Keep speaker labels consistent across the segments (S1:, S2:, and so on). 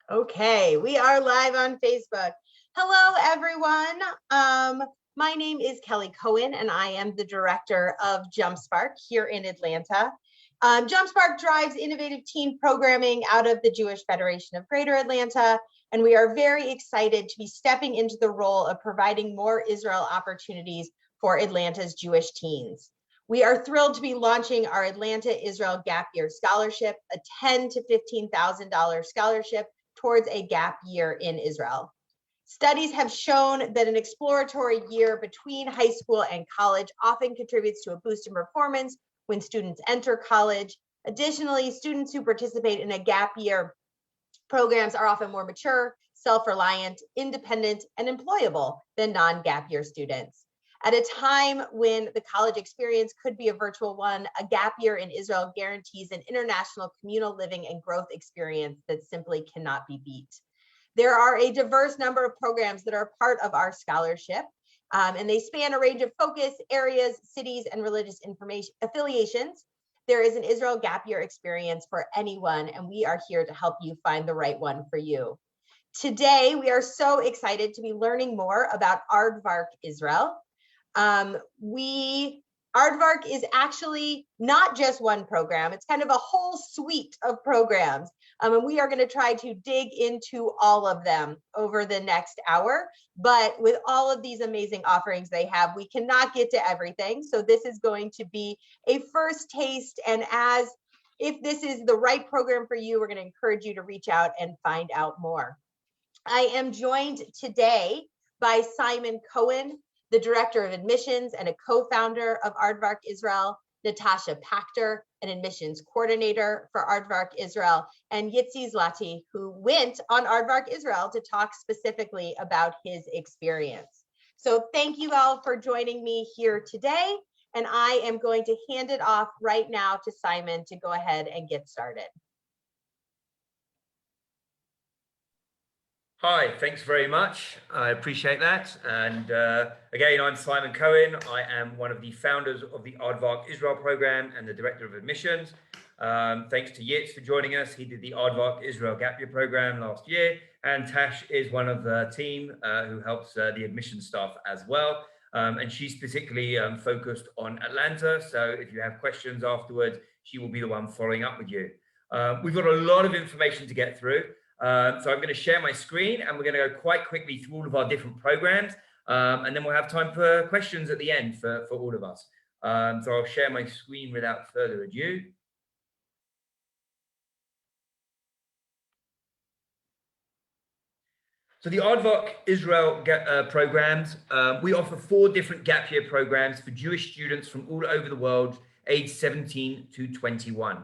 S1: Okay, we are live on Facebook. Hello, everyone. My name is Kelly Cohen, and I am the director of JumpSpark here in Atlanta. JumpSpark drives innovative teen programming out of the Jewish Federation of Greater Atlanta, and we are very excited to be stepping into the role of providing more Israel opportunities for Atlanta's Jewish teens. We are thrilled to be launching our Atlanta Israel Gap Year Scholarship, a $10,000 to $15,000 scholarship towards a gap year in Israel. Studies have shown that an exploratory year between high school and college often contributes to a boost in performance when students enter college. Additionally, students who participate in a gap year programs are often more mature, self-reliant, independent, and employable than non-gap year students. At a time when the college experience could be a virtual one, a gap year in Israel guarantees an international communal living and growth experience that simply cannot be beat. There are a diverse number of programs that are part of our scholarship, and they span a range of focus areas, cities, and religious affiliations. There is an Israel gap year experience for anyone, and we are here to help you find the right one for you. Today, we are so excited to be learning more about Aardvark Israel. Aardvark is actually not just one program, it's kind of a whole suite of programs. And we are going to try to dig into all of them over the next hour. But with all of these amazing offerings they have, we cannot get to everything. So this is going to be a first taste. And if this is the right program for you, we're going to encourage you to reach out and find out more. I am joined today by Simon Cohen, the Director of Admissions and a co-founder of Aardvark Israel, Natasha Pachter, an admissions coordinator for Aardvark Israel, and Yitzi Zolty, who went on Aardvark Israel to talk specifically about his experience. So thank you all for joining me here today, and I am going to hand it off right now to Simon to go ahead and get started.
S2: Hi, thanks very much. I appreciate that. And again, I'm Simon Cohen. I am one of the founders of the Aardvark Israel program and the director of admissions. Thanks to Yitzi for joining us. He did the Aardvark Israel Gap Year program last year. And Tash is one of the team who helps the admissions staff as well. And she's particularly focused on Atlanta. So if you have questions afterwards, she will be the one following up with you. We've got a lot of information to get through. So I'm going to share my screen and we're going to go quite quickly through all of our different programs, and then we'll have time for questions at the end for all of us. So I'll share my screen without further ado. So the Aardvark Israel programs, we offer 4 different gap year programs for Jewish students from all over the world, aged 17 to 21.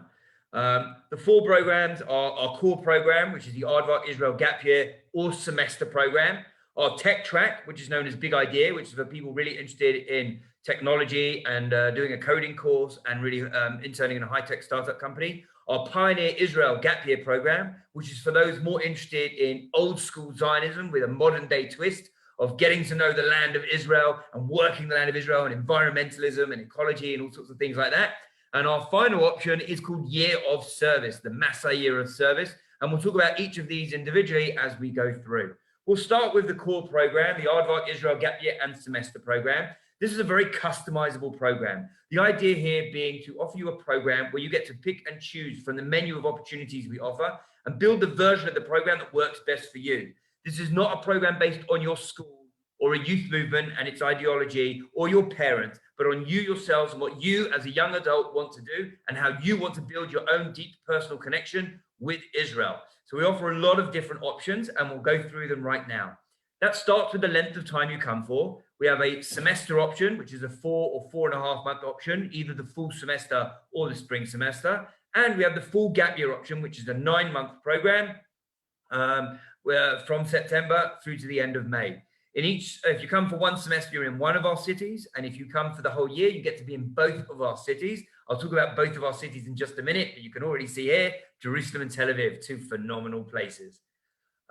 S2: The 4 programs are our core program, which is the Aardvark Israel Gap Year or Semester program, our tech track, which is known as Big Idea, which is for people really interested in technology and doing a coding course and really interning in a high-tech startup company, our Pioneer Israel Gap Year program, which is for those more interested in old school Zionism with a modern day twist of getting to know the land of Israel and working the land of Israel and environmentalism and ecology and all sorts of things like that. And our final option is called Year of Service, the Massa Year of Service. And we'll talk about each of these individually as we go through. We'll start with the core program, the Aardvark Israel Gap Year and Semester program. This is a very customizable program. The idea here being to offer you a program where you get to pick and choose from the menu of opportunities we offer and build the version of the program that works best for you. This is not a program based on your school or a youth movement and its ideology, or your parents, but on you yourselves and what you as a young adult want to do and how you want to build your own deep personal connection with Israel. So we offer a lot of different options and we'll go through them right now. That starts with the length of time you come for. We have a semester option, which is a 4 or 4.5 month option, either the full semester or the spring semester. And we have the full gap year option, which is a 9-month program from September through to the end of May. If you come for one semester, you're in one of our cities. And if you come for the whole year, you get to be in both of our cities. I'll talk about both of our cities in just a minute, but you can already see here, Jerusalem and Tel Aviv, 2 phenomenal places.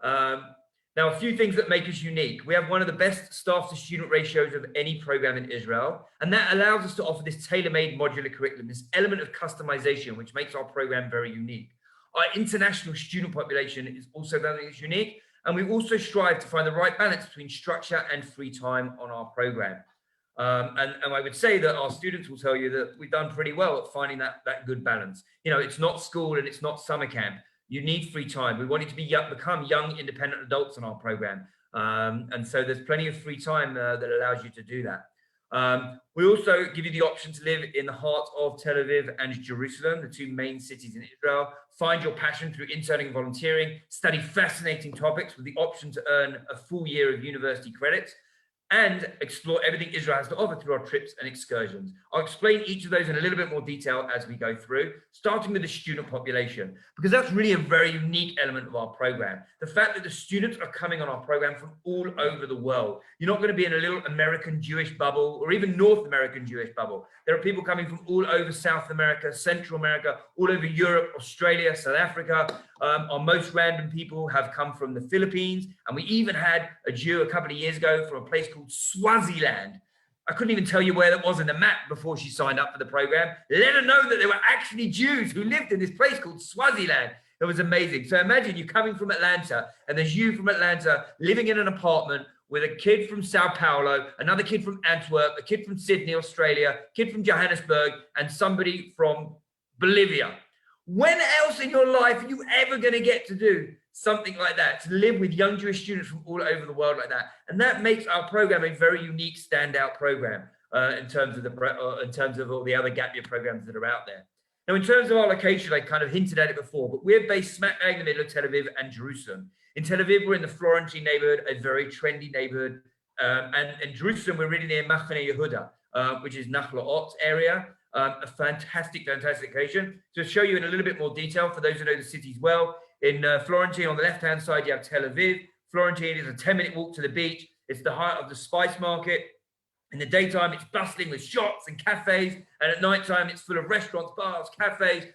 S2: Now, a few things that make us unique. We have one of the best staff to student ratios of any program in Israel. And that allows us to offer this tailor-made modular curriculum, this element of customization, which makes our program very unique. Our international student population is also something that's unique. And we also strive to find the right balance between structure and free time on our program. And I would say that our students will tell you that we've done pretty well at finding that good balance. You know, it's not school and it's not summer camp. You need free time. We want you to become young, independent adults in our program. And so there's plenty of free time that allows you to do that. We also give you the option to live in the heart of Tel Aviv and Jerusalem, the two main cities in Israel. Find your passion through interning and volunteering, study fascinating topics with the option to earn a full year of university credits, and explore everything Israel has to offer through our trips and excursions. I'll explain each of those in a little bit more detail as we go through, starting with the student population, because that's really a very unique element of our program. The fact that the students are coming on our program from all over the world. You're not going to be in a little American Jewish bubble or even North American Jewish bubble. There are people coming from all over South America, Central America, all over Europe, Australia, South Africa. Our most random people have come from the Philippines, and we even had a Jew a couple of years ago from a place called Swaziland. I couldn't even tell you where that was in the map before she signed up for the program, let her know that there were actually Jews who lived in this place called Swaziland. It was amazing. So imagine you coming from Atlanta, and there's you from Atlanta living in an apartment with a kid from Sao Paulo, another kid from Antwerp, a kid from Sydney, Australia, kid from Johannesburg, and somebody from Bolivia. When else in your life are you ever going to get to do something like that, to live with young Jewish students from all over the world like that? And that makes our program a very unique, standout program in terms of all the other gap year programs that are out there. Now, in terms of our location, I kind of hinted at it before, but we're based smack bang in the middle of Tel Aviv and Jerusalem. In Tel Aviv, we're in the Florentine neighborhood, a very trendy neighborhood. And in Jerusalem, we're really near Machane Yehuda, which is Nachlaot area. A fantastic location. To show you in a little bit more detail, for those who know the cities well, in Florentine, on the left-hand side, you have Tel Aviv. Florentine is a 10-minute walk to the beach. It's the heart of the spice market. In the daytime, it's bustling with shops and cafes. And at nighttime, it's full of restaurants, bars, cafes,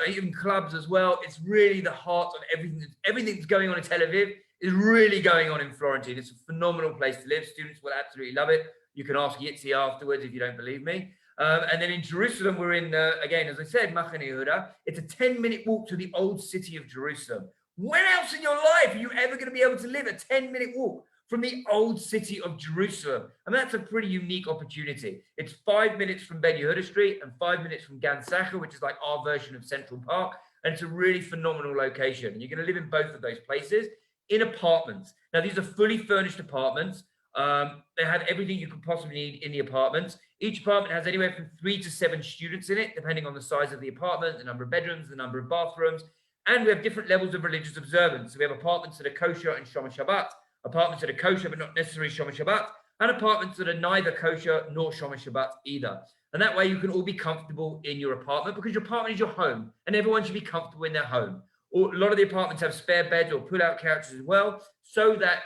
S2: even clubs as well. It's really the heart of everything. Everything that's going on in Tel Aviv is really going on in Florentine. It's a phenomenal place to live. Students will absolutely love it. You can ask Yitzi afterwards if you don't believe me. And then in Jerusalem, we're in, again, as I said, Machane Yehuda. It's a 10-minute walk to the old city of Jerusalem. When else in your life are you ever going to be able to live a 10-minute walk from the old city of Jerusalem? And that's a pretty unique opportunity. It's 5 minutes from Ben Yehuda Street and 5 minutes from Gan Sacher, which is like our version of Central Park. And it's a really phenomenal location. And you're going to live in both of those places in apartments. Now, these are fully furnished apartments. They have everything you could possibly need in the apartments. Each apartment has anywhere from 3 to 7 students in it, depending on the size of the apartment, the number of bedrooms, the number of bathrooms. And we have different levels of religious observance. So we have apartments that are kosher and Shomer Shabbat, apartments that are kosher but not necessarily Shomer Shabbat, and apartments that are neither kosher nor Shomer Shabbat either. And that way you can all be comfortable in your apartment, because your apartment is your home and everyone should be comfortable in their home. Or a lot of the apartments have spare beds or pull-out couches as well, so that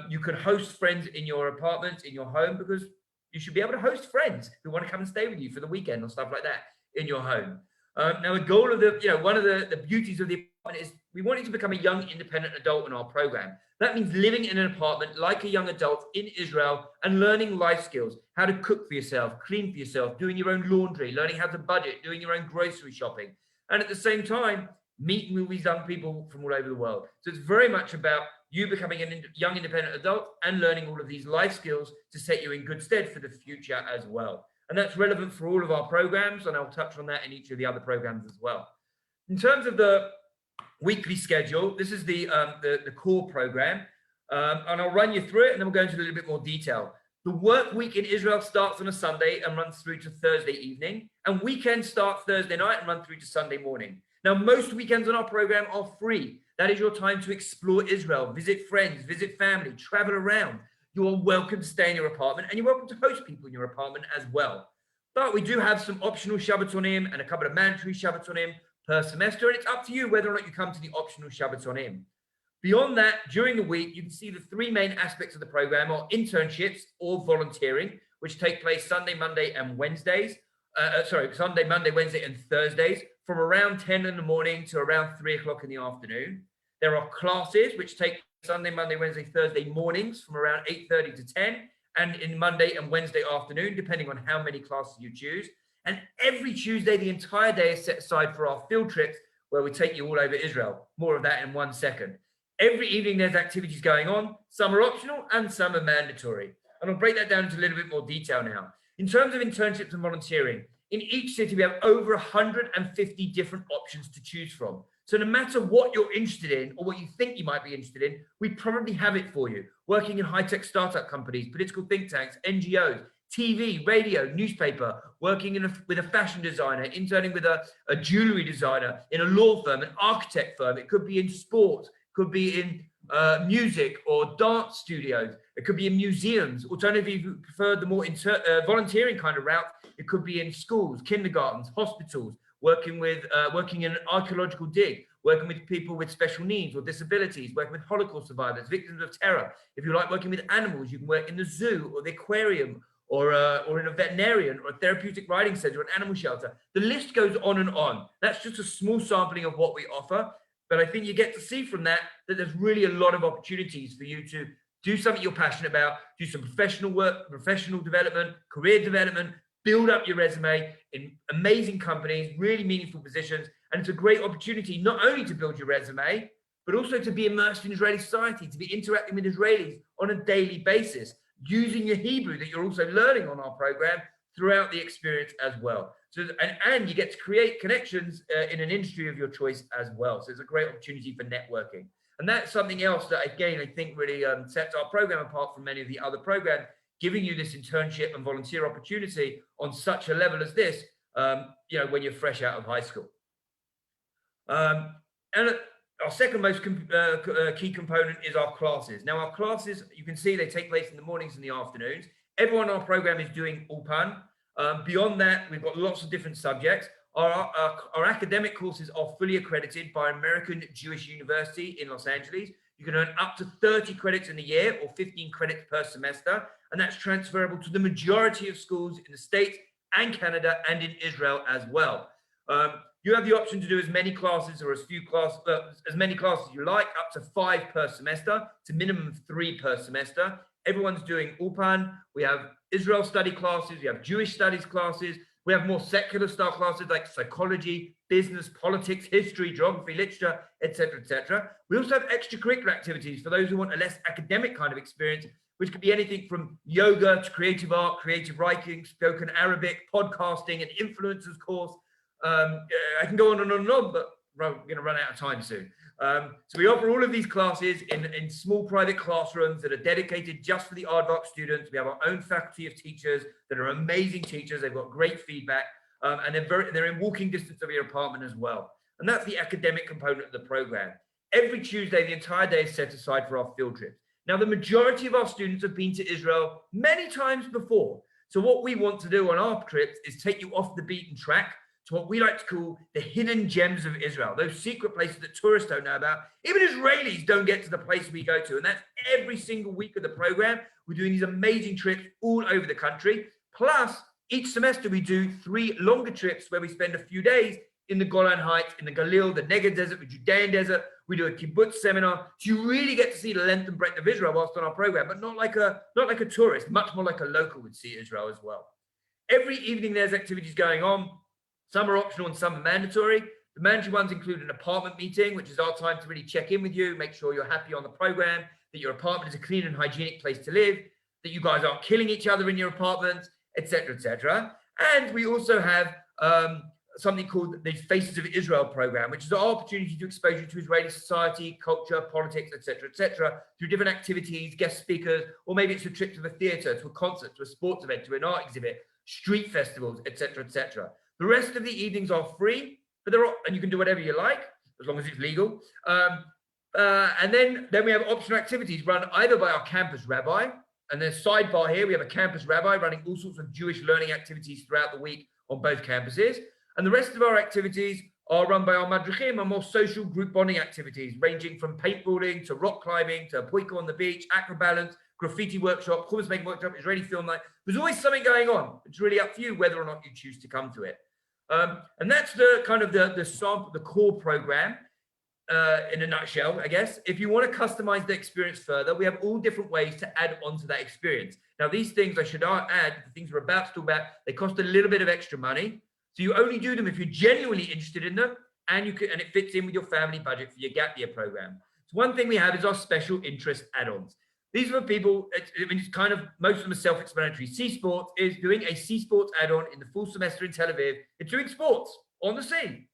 S2: you can host friends in your apartment, in your home, because you should be able to host friends who want to come and stay with you for the weekend or stuff like that in your home. Now, the goal of one of the beauties of the apartment is we want you to become a young, independent adult in our program. That means living in an apartment like a young adult in Israel and learning life skills, how to cook for yourself, clean for yourself, doing your own laundry, learning how to budget, doing your own grocery shopping. And at the same time, meeting with these young people from all over the world. So it's very much about you becoming a young, independent adult and learning all of these life skills to set you in good stead for the future as well. And that's relevant for all of our programs, and I'll touch on that in each of the other programs as well. In terms of the weekly schedule, this is the core program, and I'll run you through it, and then we'll go into a little bit more detail. The work week in Israel starts on a Sunday and runs through to Thursday evening, and weekends start Thursday night and run through to Sunday morning. Now, most weekends on our program are free. That is your time to explore Israel, visit friends, visit family, travel around. You are welcome to stay in your apartment, and you're welcome to host people in your apartment as well. But we do have some optional Shabbotonim and a couple of mandatory Shabbotonim per semester, and it's up to you whether or not you come to the optional Shabbotonim. Beyond that, during the week, you can see the 3 main aspects of the program are internships or volunteering, which take place Sunday, Monday, and Wednesdays. Sunday, Monday, Wednesday, and Thursdays from around 10 in the morning to around 3 o'clock in the afternoon. There are classes which take Sunday, Monday, Wednesday, Thursday mornings from around 8:30 to 10, and in Monday and Wednesday afternoon, depending on how many classes you choose. And every Tuesday, the entire day is set aside for our field trips, where we take you all over Israel. More of that in 1 second. Every evening there's activities going on. Some are optional and some are mandatory. And I'll break that down into a little bit more detail now. In terms of internships and volunteering, in each city we have over 150 different options to choose from. So no matter what you're interested in or what you think you might be interested in, we probably have it for you. Working in high-tech startup companies, political think tanks, NGOs, TV, radio, newspaper, working with a fashion designer, interning with a jewelry designer, in a law firm, an architect firm. It could be in sports, could be in music or dance studios. It could be in museums. Alternatively, if you prefer the more volunteering kind of route, it could be in schools, kindergartens, hospitals, working in an archaeological dig, working with people with special needs or disabilities, working with Holocaust survivors, victims of terror. If you like working with animals, you can work in the zoo or the aquarium, or in a veterinarian or a therapeutic riding center or an animal shelter. The list goes on and on. That's just a small sampling of what we offer. But I think you get to see from that there's really a lot of opportunities for you to do something you're passionate about, do some professional work, professional development, career development, build up your resume in amazing companies, really meaningful positions. And it's a great opportunity not only to build your resume, but also to be immersed in Israeli society, to be interacting with Israelis on a daily basis, using your Hebrew that you're also learning on our program throughout the experience as well. So, and you get to create connections in an industry of your choice as well. So it's a great opportunity for networking. And that's something else that, again, I think really sets our program apart from many of the other programs, giving you this internship and volunteer opportunity on such a level as this, when you're fresh out of high school. And our second most key component is our classes. Now, our classes, you can see they take place in the mornings and the afternoons. Everyone on our program is doing Ulpan. Beyond that, we've got lots of different subjects. Our academic courses are fully accredited by American Jewish University in Los Angeles. You can earn up to 30 credits in a year or 15 credits per semester. And that's transferable to the majority of schools in the States and Canada and in Israel as well. You have the option to do as many classes or as many classes you like, up to 5 per semester, to minimum 3 per semester. Everyone's doing Ulpan. We have Israel study classes. We have Jewish studies classes. We have more secular style classes like psychology, business, politics, history, geography, literature, etc., etc. We also have extracurricular activities for those who want a less academic kind of experience, which could be anything from yoga to creative art, creative writing, spoken Arabic, podcasting, an influencers course. I can go on and on and on, but we're going to run out of time soon. So we offer all of these classes in small private classrooms that are dedicated just for the Aardvark students. We have our own faculty of teachers that are amazing teachers. They've got great feedback, and they're in walking distance of your apartment as well. And that's the academic component of the program. Every Tuesday, the entire day is set aside for our field trips. Now, the majority of our students have been to Israel many times before. So what we want to do on our trips is take you off the beaten track to what we like to call the hidden gems of Israel, those secret places that tourists don't know about. Even Israelis don't get to the place we go to. And that's every single week of the program. We're doing these amazing trips all over the country. Plus, each semester we do 3 longer trips where we spend a few days in the Golan Heights, in the Galil, the Negev Desert, the Judean Desert. We do a kibbutz seminar. So you really get to see the length and breadth of Israel whilst on our program, but not like a tourist, much more like a local would see Israel as well. Every evening there's activities going on. Some are optional and some are mandatory. The mandatory ones include an apartment meeting, which is our time to really check in with you, make sure you're happy on the program, that your apartment is a clean and hygienic place to live, that you guys aren't killing each other in your apartments, etc., etc. And we also have something called the Faces of Israel program, which is our opportunity to expose you to Israeli society, culture, politics, etc., through different activities, guest speakers, or maybe it's a trip to the theater, to a concert, to a sports event, to an art exhibit, street festivals, etc., etc. The rest of the evenings are free, but and you can do whatever you like, as long as it's legal. And then we have optional activities run either by our campus rabbi, and there's sidebar here, we have a campus rabbi running all sorts of Jewish learning activities throughout the week on both campuses. And the rest of our activities are run by our madrichim, and more social group bonding activities, ranging from paintballing to rock climbing to poiko on the beach, acrobalance, graffiti workshop, hummus making workshop, Israeli film night. There's always something going on. It's really up to you whether or not you choose to come to it. And that's the kind of the sample, the core program in a nutshell, I guess. If you want to customize the experience further, we have all different ways to add on to that experience. Now, these things I should add, the things we're about to talk about, they cost a little bit of extra money. So you only do them if you're genuinely interested in them. and it fits in with your family budget for your gap year program. So one thing we have is our special interest add-ons. These are the people, it's kind of, most of them are self-explanatory. Sea Sports is doing a Sea Sports add-on in the full semester in Tel Aviv. It's doing sports on the sea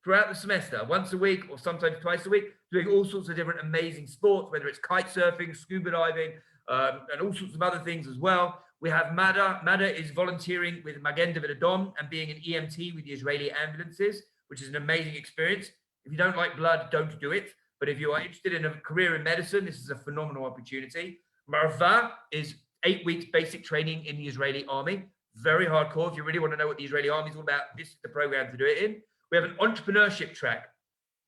S2: throughout the semester, once a week or sometimes twice a week, doing all sorts of different amazing sports, whether it's kite surfing, scuba diving, and all sorts of other things as well. We have Mada. Mada is volunteering with Magen David Adom and being an EMT with the Israeli ambulances, which is an amazing experience. If you don't like blood, don't do it. But if you are interested in a career in medicine, this is a phenomenal opportunity. Marva is 8 weeks basic training in the Israeli army. Very hardcore. If you really want to know what the Israeli army is all about, this is the program to do it in. We have an entrepreneurship track,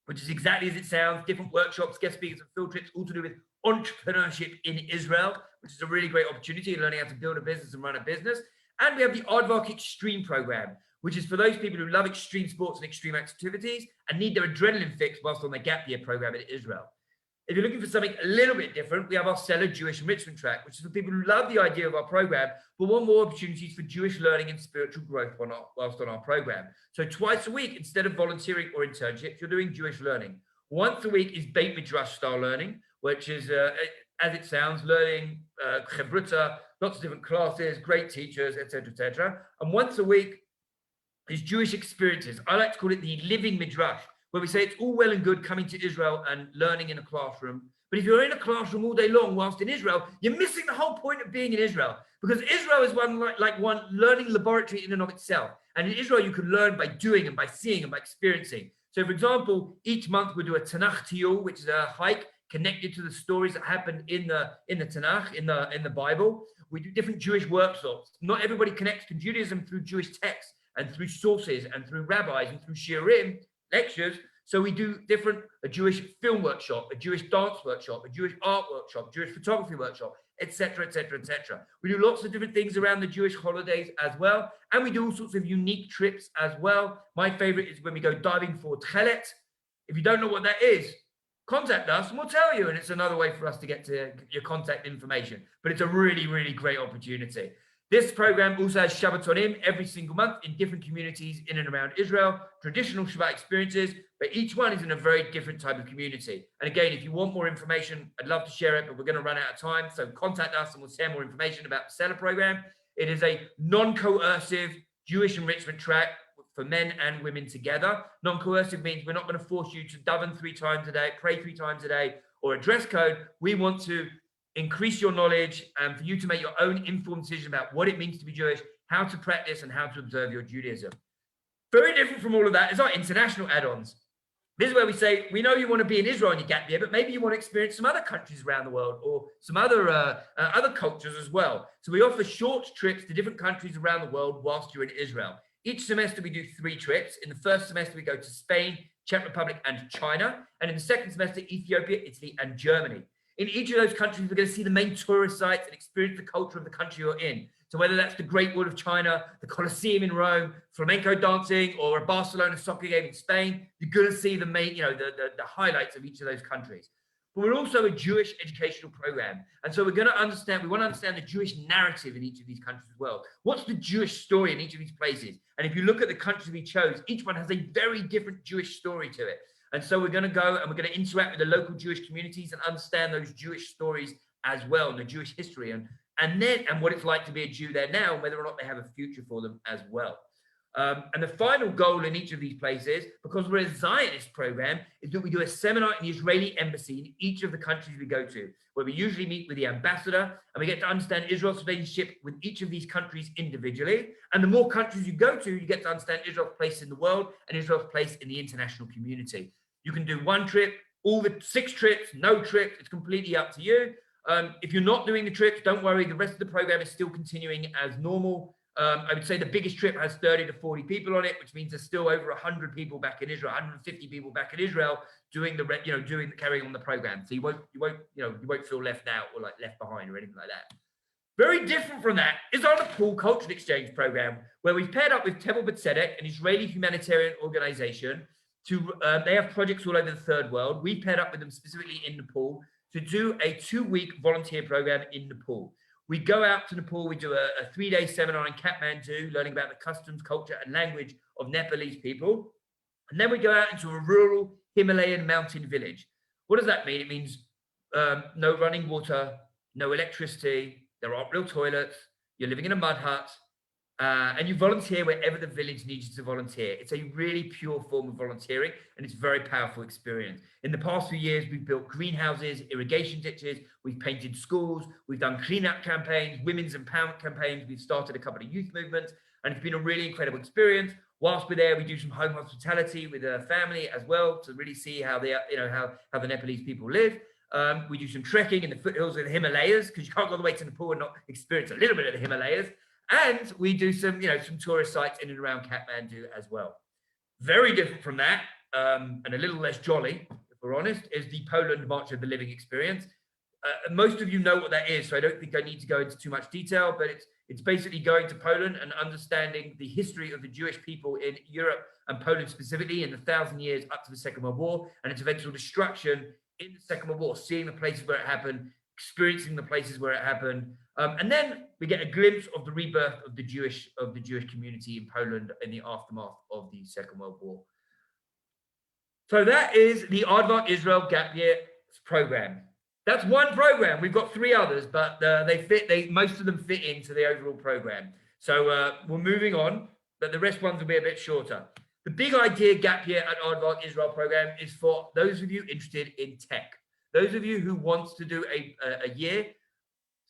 S2: which is exactly as it sounds, different workshops, guest speakers and field trips, all to do with entrepreneurship in Israel, which is a really great opportunity, learning how to build a business and run a business. And we have the Aardvark Extreme program, which is for those people who love extreme sports and extreme activities and need their adrenaline fix whilst on their gap year program in Israel. If you're looking for something a little bit different, we have our Stellar Jewish Enrichment track, which is for people who love the idea of our program, but want more opportunities for Jewish learning and spiritual growth whilst on our program. So twice a week, instead of volunteering or internships, you're doing Jewish learning. Once a week is Beit Midrash style learning, which is, as it sounds, learning chevruta, lots of different classes, great teachers, etc., etc. And once a week is Jewish experiences. I like to call it the living Midrash, where we say it's all well and good coming to Israel and learning in a classroom. But if you're in a classroom all day long whilst in Israel, you're missing the whole point of being in Israel, because Israel is one learning laboratory in and of itself. And in Israel, you can learn by doing and by seeing and by experiencing. So, for example, each month we do a Tanakh Tiyul, which is a hike connected to the stories that happened in the Tanakh, in the Bible. We do different Jewish workshops. Not everybody connects to Judaism through Jewish texts and through sources and through rabbis and through shiurim, lectures. So we do a Jewish film workshop, a Jewish dance workshop, a Jewish art workshop, Jewish photography workshop, etc., etc., etc. We do lots of different things around the Jewish holidays as well. And we do all sorts of unique trips as well. My favorite is when we go diving for Tchelet. If you don't know what that is, contact us and we'll tell you. And it's another way for us to get to your contact information. But it's a really, really great opportunity. This program also has Shabbotonim every single month in different communities in and around Israel, traditional Shabbat experiences, but each one is in a very different type of community. And again, if you want more information, I'd love to share it, but we're going to run out of time. So contact us and we'll share more information about the Stellar program. It is a non-coercive Jewish enrichment track for men and women together. Non-coercive means we're not going to force you to daven 3 times a day, pray 3 times a day, or a dress code. We want to increase your knowledge and for you to make your own informed decision about what it means to be Jewish, how to practice and how to observe your Judaism. Very different from all of that is our international add-ons. This is where we say, we know you want to be in Israel in your gap year, but maybe you want to experience some other countries around the world or some other cultures as well. So we offer short trips to different countries around the world whilst you're in Israel. Each semester we do 3 trips. In the first semester we go to Spain, Czech Republic and China. And in the second semester, Ethiopia, Italy and Germany. In each of those countries, we're going to see the main tourist sites and experience the culture of the country you're in. So whether that's the Great Wall of China, the Colosseum in Rome, flamenco dancing, or a Barcelona soccer game in Spain, you're going to see the main, the highlights of each of those countries. But we're also a Jewish educational program. And so we want to understand the Jewish narrative in each of these countries as well. What's the Jewish story in each of these places? And if you look at the countries we chose, each one has a very different Jewish story to it. And so we're going to go and we're going to interact with the local Jewish communities and understand those Jewish stories as well, and the Jewish history and what it's like to be a Jew there now, and whether or not they have a future for them as well. And the final goal in each of these places, because we're a Zionist program, is that we do a seminar in the Israeli embassy in each of the countries we go to, where we usually meet with the ambassador and we get to understand Israel's relationship with each of these countries individually. And the more countries you go to, you get to understand Israel's place in the world and Israel's place in the international community. You can do 1 trip, all the 6 trips, no trips. It's completely up to you. If you're not doing the trips, don't worry. The rest of the program is still continuing as normal. I would say the biggest trip has 30 to 40 people on it, which means there's still over 100 people back in Israel, 150 people back in Israel carrying on the program. So you won't feel left out or like left behind or anything like that. Very different from that is our Nepal Cultural Exchange program, where we've paired up with Tevel B'Tzedek, an Israeli humanitarian organization. They have projects all over the third world. We paired up with them specifically in Nepal to do a 2-week volunteer program in Nepal. We go out to Nepal, we do a 3-day seminar in Kathmandu, learning about the customs, culture, and language of Nepalese people. And then we go out into a rural Himalayan mountain village. What does that mean? It means no running water, no electricity, there aren't real toilets, you're living in a mud hut, and you volunteer wherever the village needs you to volunteer. It's a really pure form of volunteering, and it's a very powerful experience. In the past few years, we've built greenhouses, irrigation ditches, we've painted schools, we've done cleanup campaigns, women's empowerment campaigns, we've started a couple of youth movements, and it's been a really incredible experience. Whilst we're there, we do some home hospitality with a family as well to really see how they, how the Nepalese people live. We do some trekking in the foothills of the Himalayas, because you can't go all the way to Nepal and not experience a little bit of the Himalayas. And we do some, some tourist sites in and around Kathmandu as well. Very different from that, and a little less jolly, if we're honest, is the Poland March of the Living experience. Most of you know what that is, so I don't think I need to go into too much detail, but it's basically going to Poland and understanding the history of the Jewish people in Europe and Poland specifically in the 1,000 years up to the Second World War and its eventual destruction in the Second World War, seeing the places where it happened, experiencing the places where it happened, and then we get a glimpse of the rebirth of the Jewish community in Poland in the aftermath of the Second World War. So that is the Aardvark Israel Gap Year program. That's one program. We've got 3 others, but most of them fit into the overall program. So we're moving on, but the rest ones will be a bit shorter. The Big Idea Gap Year at Aardvark Israel program is for those of you interested in tech. Those of you who want to do a year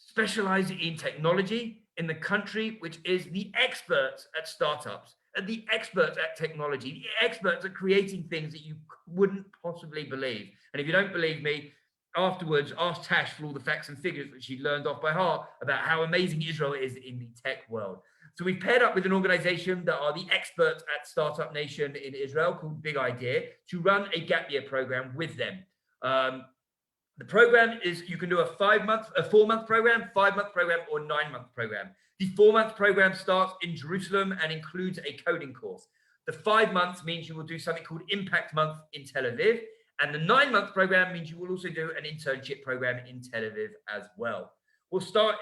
S2: specializing in technology in the country, which is the experts at startups, and the experts at technology, the experts at creating things that you wouldn't possibly believe. And if you don't believe me, afterwards, ask Tash for all the facts and figures that she learned off by heart about how amazing Israel is in the tech world. So we've paired up with an organization that are the experts at Startup Nation in Israel called Big Idea to run a gap year program with them. The program is, you can do a 4-month program, 5-month program, or 9-month program. The 4-month program starts in Jerusalem and includes a coding course. The 5 months means you will do something called Impact Month in Tel Aviv. And the 9-month program means you will also do an internship program in Tel Aviv as well. We'll start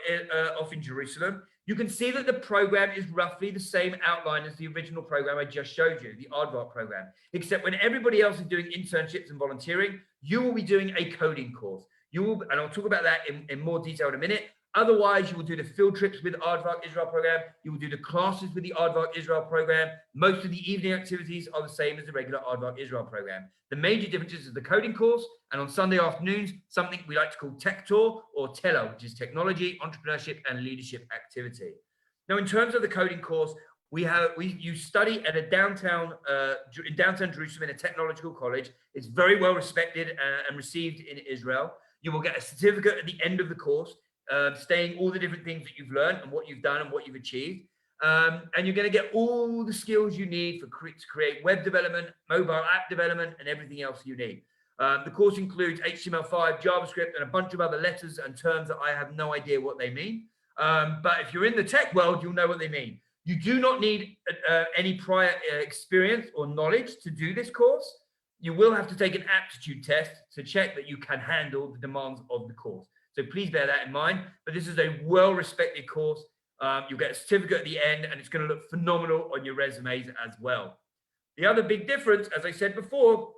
S2: off in Jerusalem. You can see that the program is roughly the same outline as the original program I just showed you, the Aardvark program, except when everybody else is doing internships and volunteering, you will be doing a coding course. And I'll talk about that in more detail in a minute. Otherwise, you will do the field trips with the Aardvark Israel program. You will do the classes with the Aardvark Israel program. Most of the evening activities are the same as the regular Aardvark Israel program. The major differences is the coding course, and on Sunday afternoons, something we like to call Tech Tour or TELA, which is technology, entrepreneurship, and leadership activity. Now, in terms of the coding course, you study at in downtown Jerusalem in a technological college. It's very well respected and received in Israel. You will get a certificate at the end of the course, saying all the different things that you've learned and what you've done and what you've achieved. And you're going to get all the skills you need to create web development, mobile app development, and everything else you need. The course includes HTML5, JavaScript, and a bunch of other letters and terms that I have no idea what they mean. But if you're in the tech world, you'll know what they mean. You do not need any prior experience or knowledge to do this course. You will have to take an aptitude test to check that you can handle the demands of the course. So please bear that in mind. But this is a well-respected course. You'll get a certificate at the end, and it's going to look phenomenal on your resumes as well. The other big difference, as I said before,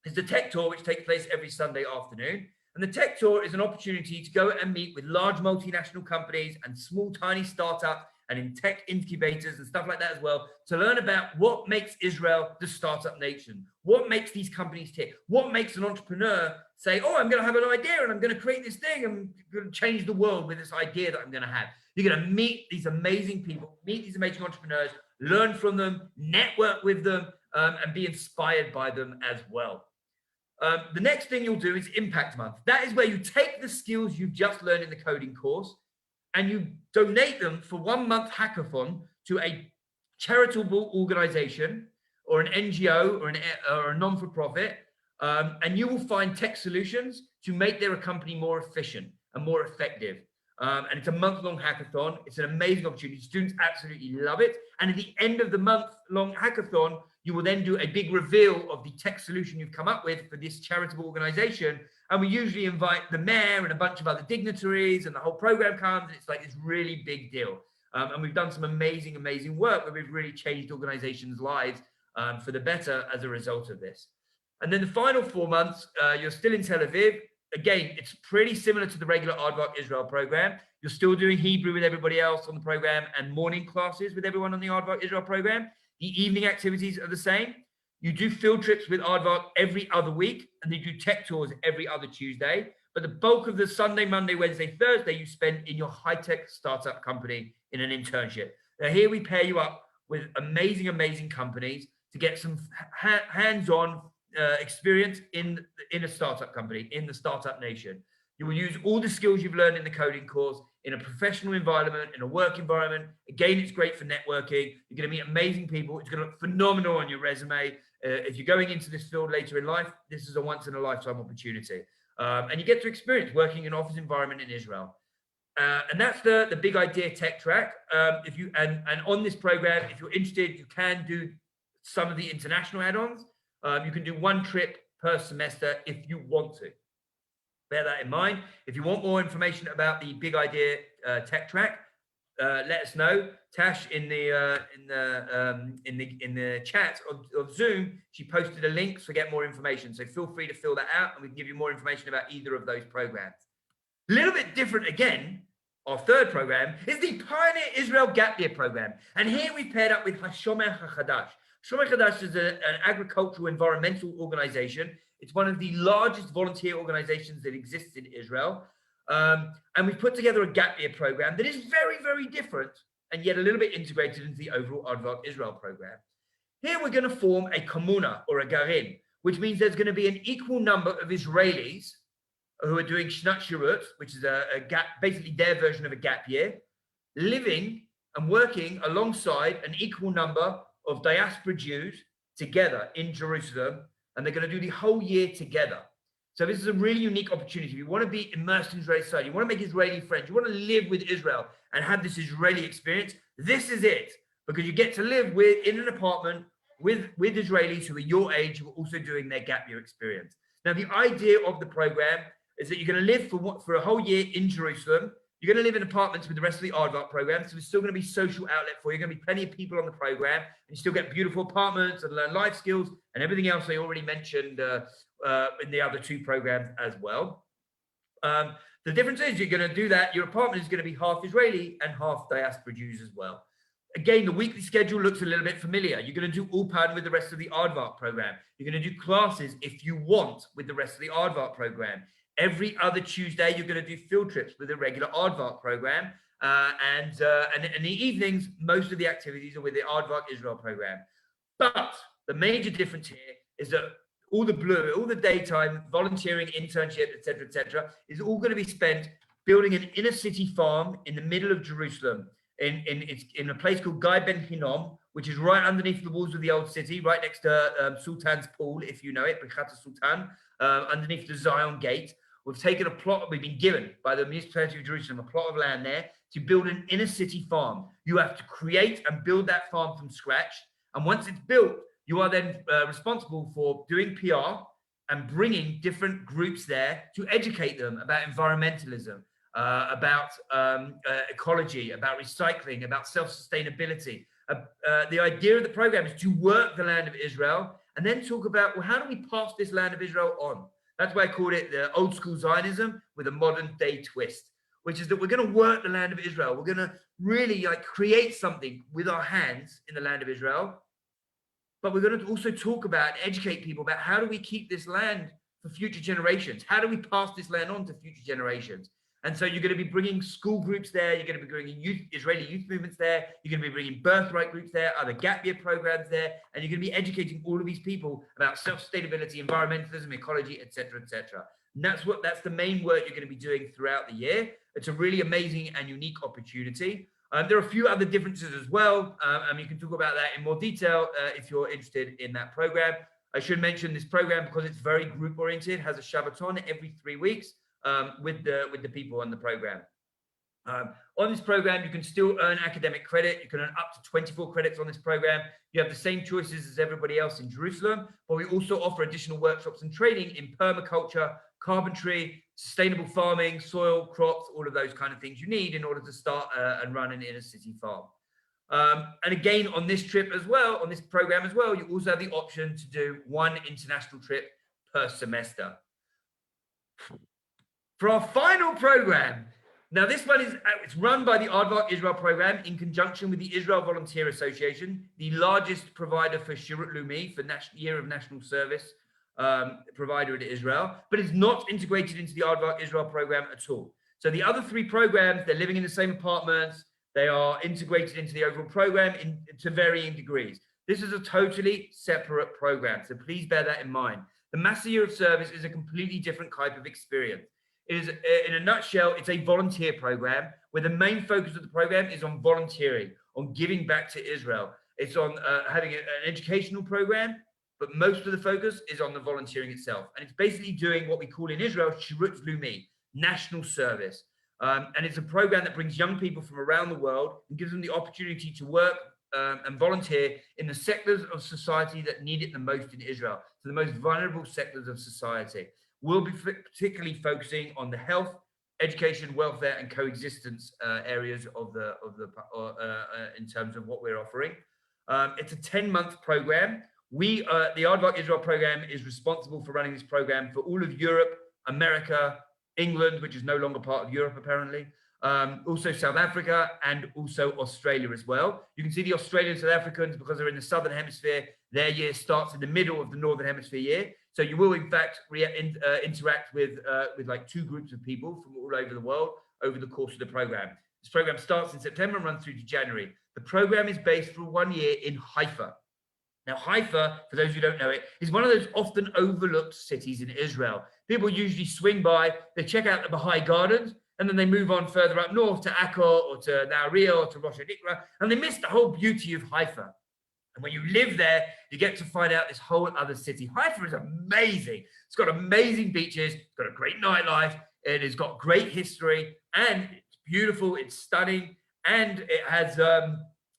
S2: is the Tech Tour, which takes place every Sunday afternoon. And the Tech Tour is an opportunity to go and meet with large multinational companies and small, tiny startups and in tech incubators and stuff like that as well, to learn about what makes Israel the startup nation, what makes these companies tick, what makes an entrepreneur say, oh, I'm going to have an idea and I'm going to create this thing, I'm going to change the world with this idea that I'm going to have. You're going to meet these amazing people, meet these amazing entrepreneurs, learn from them, network with them, and be inspired by them as well. The next thing you'll do is Impact Month. That is where you take the skills you've just learned in the coding course and you donate them for 1 month hackathon to a charitable organization or an NGO or a non-for-profit, and you will find tech solutions to make their company more efficient and more effective. And it's a month-long hackathon. It's an amazing opportunity. Students absolutely love it. And at the end of the month-long hackathon, you will then do a big reveal of the tech solution you've come up with for this charitable organization. And we usually invite the mayor and a bunch of other dignitaries, and the whole program comes. And it's like this really big deal. And we've done some amazing, amazing work where we've really changed organizations' lives for the better as a result of this. And then the final 4 months, you're still in Tel Aviv. Again, it's pretty similar to the regular Aardvark Israel program. You're still doing Hebrew with everybody else on the program and morning classes with everyone on the Aardvark Israel program. The evening activities are the same. You do field trips with Aardvark every other week, and they do tech tours every other Tuesday. But the bulk of the Sunday, Monday, Wednesday, Thursday you spend in your high-tech startup company in an internship. Now here we pair you up with amazing, amazing companies to get some hands-on experience in a startup company, in the startup nation. You will use all the skills you've learned in the coding course in a professional environment, in a work environment. Again, it's great for networking. You're going to meet amazing people. It's going to look phenomenal on your resume. If you're going into this field later in life, this is a once-in-a-lifetime opportunity. And you get to experience working in an office environment in Israel. And that's the big idea tech track. And on this program, if you're interested, you can do some of the international add-ons. You can do one trip per semester if you want to. Bear that in mind. If you want more information about the big idea tech track, let us know. Tash in the chat of Zoom, she posted a link to get more information. So feel free to fill that out, and we can give you more information about either of those programs. A little bit different again. Our third program is the Pioneer Israel Gap Year program, and here we paired up with Hashomer HaChadash. Shomer Chadash is an agricultural environmental organization. It's one of the largest volunteer organizations that exists in Israel. And we've put together a gap year program that is very, very different and yet a little bit integrated into the overall Aardvark Israel program. Here we're going to form a komuna or a garin, which means there's going to be an equal number of Israelis who are doing Shnat Shirut, which is a gap, basically their version of a gap year, living and working alongside an equal number of diaspora Jews together in Jerusalem, and they're going to do the whole year together. So this is a really unique opportunity. If you want to be immersed in Israeli society, you want to make Israeli friends, you want to live with Israel and have this Israeli experience, this is it. Because you get to live in an apartment with Israelis who are your age, who are also doing their gap year experience. Now, the idea of the program is that you're going to live for a whole year in Jerusalem. You're going to live in apartments with the rest of the Aardvark program, so there's still going to be social outlet for you. You're going to be plenty of people on the program, and you still get beautiful apartments and learn life skills and everything else I already mentioned in the other two programs as well. The difference is you're going to do that. Your apartment is going to be half Israeli and half diaspora Jews as well. Again, the weekly schedule looks a little bit familiar. You're going to do Ulpan with the rest of the Aardvark program. You're going to do classes if you want with the rest of the Aardvark program. Every other Tuesday, you're going to do field trips with the regular Aardvark program. And in the evenings, most of the activities are with the Aardvark Israel program. But the major difference here is that all the daytime, volunteering, internship, etc., is all going to be spent building an inner city farm in the middle of Jerusalem, in a place called Gai Ben Hinnom, which is right underneath the walls of the old city, right next to Sultan's Pool, if you know it, Birkat Sultan, underneath the Zion Gate. We've taken a plot, we've been given by the municipality of Jerusalem, a plot of land there to build an inner city farm. You have to create and build that farm from scratch. And once it's built, you are then responsible for doing PR and bringing different groups there to educate them about environmentalism, about ecology, about recycling, about self-sustainability. The idea of the program is to work the land of Israel and then talk about, well, how do we pass this land of Israel on? That's why I called it the old school Zionism with a modern day twist, which is that we're going to work the land of Israel. We're going to really create something with our hands in the land of Israel. But we're going to also talk about and educate people about how do we keep this land for future generations? How do we pass this land on to future generations? And so you're going to be bringing school groups there. You're going to be bringing Israeli youth movements there. You're going to be bringing birthright groups there, other gap year programs there. And you're going to be educating all of these people about self-sustainability, environmentalism, ecology, etc., etc. And that's the main work you're going to be doing throughout the year. It's a really amazing and unique opportunity. There are a few other differences as well, and you can talk about that in more detail if you're interested in that program. I should mention this program, because it's very group-oriented, has a Shabbaton every 3 weeks with the people on the program. On this program, you can still earn academic credit. You can earn up to 24 credits on this program. You have the same choices as everybody else in Jerusalem, but we also offer additional workshops and training in permaculture, carpentry, sustainable farming, soil, crops, all of those kind of things you need in order to start and run an inner city farm. And again, on this trip as well, on this program as well, you also have the option to do one international trip per semester. For our final program, now this one is it's run by the Aardvark Israel program in conjunction with the Israel Volunteer Association, the largest provider for Shirut Leumi, for Year of National Service provider in Israel, but it's not integrated into the Aardvark Israel program at all. So the other three programs, they're living in the same apartments, they are integrated into the overall program to varying degrees. This is a totally separate program, so please bear that in mind. The Master Year of Service is a completely different type of experience. It is, in a nutshell, it's a volunteer program where the main focus of the program is on volunteering, on giving back to Israel. It's on having an educational program, but most of the focus is on the volunteering itself. And it's basically doing what we call in Israel, Shirut Leumi, national service. And it's a program that brings young people from around the world and gives them the opportunity to work and volunteer in the sectors of society that need it the most in Israel, so the most vulnerable sectors of society. We'll be particularly focusing on the health, education, welfare, and coexistence areas of the in terms of what we're offering. It's a 10-month program. The Aardvark Israel program is responsible for running this program for all of Europe, America, England, which is no longer part of Europe apparently, also South Africa, and also Australia as well. You can see the Australian South Africans, because they're in the Southern Hemisphere, their year starts in the middle of the Northern Hemisphere year. So you will in fact interact with like two groups of people from all over the world over the course of the program. This program starts in September and runs through to January. The program is based for 1 year in Haifa. Now, Haifa, for those who don't know it, is one of those often overlooked cities in Israel. People usually swing by, they check out the Baha'i Gardens, and then they move on further up north to Akko or to Nahariya or to Rosh Hashanah, and they miss the whole beauty of Haifa. And when you live there, you get to find out this whole other city. Haifa is amazing. It's got amazing beaches, it's got a great nightlife, it has got great history, and it's beautiful, it's stunning, and it has